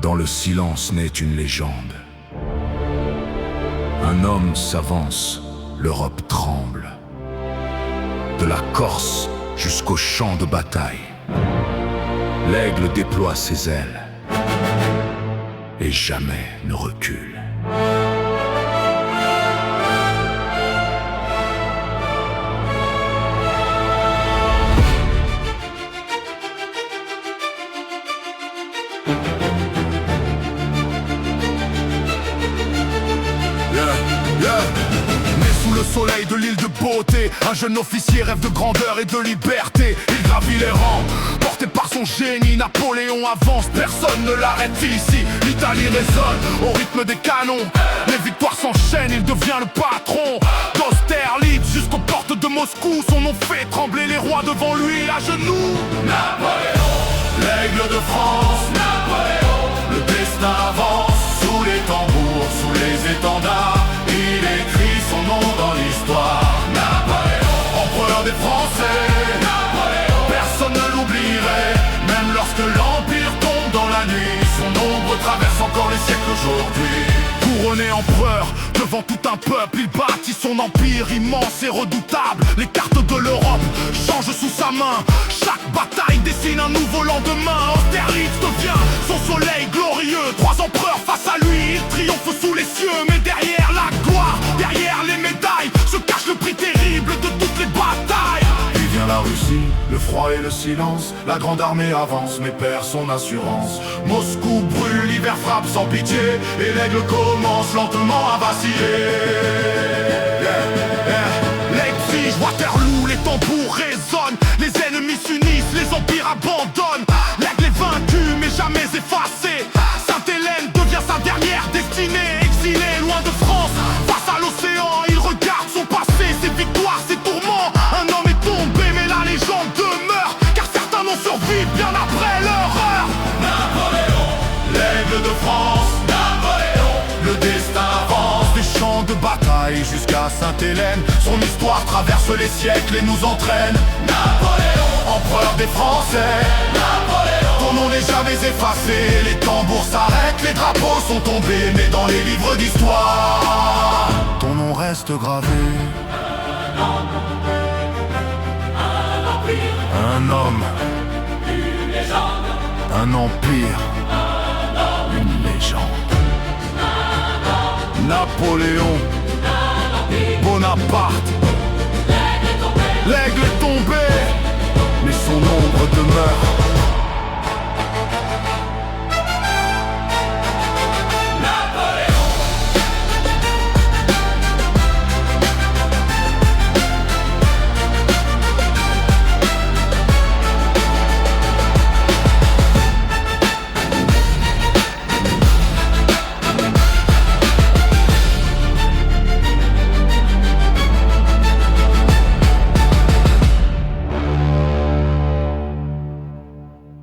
Dans le silence naît une légende. Un homme s'avance, l'Europe tremble. De la Corse jusqu'au champ de bataille, l'aigle déploie ses ailes et jamais ne recule. Né sous le soleil de l'île de beauté, un jeune officier rêve de grandeur et de liberté. Il gravit les rangs, porté par son génie. Napoléon avance, personne ne l'arrête ici. L'Italie résonne au rythme des canons. Les victoires s'enchaînent, il devient le patron. D'Austerlitz jusqu'aux portes de Moscou, son nom fait trembler les rois devant lui à genoux. Napoléon, l'aigle de France. Napoléon, le destin avance sous les tambours, sous les étendards. Il écrit son nom dans l'histoire. Napoléon, empereur des Français. Napoléon, personne ne l'oublierait. Même lorsque l'Empire tombe dans la nuit, son ombre traverse encore les siècles aujourd'hui. Couronné empereur, devant tout un peuple, il bâtit son empire immense et redoutable. Les cartes de l'Europe changent sous sa main. Chaque bataille dessine un nouveau lendemain. Austerlitz devient son soleil glorieux. 3 empereurs face à lui, il triomphe sous les cieux. Mais derrière la gloire, derrière les médailles, se cache le prix terrible de toutes les batailles. Il vient la Russie, le froid et le silence. La grande armée avance mais perd son assurance. Moscou brûle, l'hiver frappe sans pitié. Et l'aigle commence lentement à vaciller. Leipzig, Waterloo, les tambours résonnent. Les ennemis s'unissent, les empires abandonnent. L'aigle est vaincu mais jamais effacé. Sainte-Hélène devient sa dernière destinée. Exilé loin de France, face à l'océan, il regarde son passé, ses victoires, ses tourments. Un homme est tombé mais la légende demeure, car certains n'ont survécu bien après leur heure. Napoléon, l'aigle de France. Napoléon, le destin avance. Des champs de bataille jusqu'à Sainte-Hélène, son histoire traverse les siècles et nous entraîne. Napoléon, empereur des Français. Napoléon, ton nom n'est jamais effacé. Les tambours s'arrêtent, les drapeaux sont tombés, mais dans les livres d'histoire, ton nom reste gravé. Un homme, une légende. Un empire, une légende. Napoléon, Bonaparte, l'aigle est tombé, mais son ombre demeure.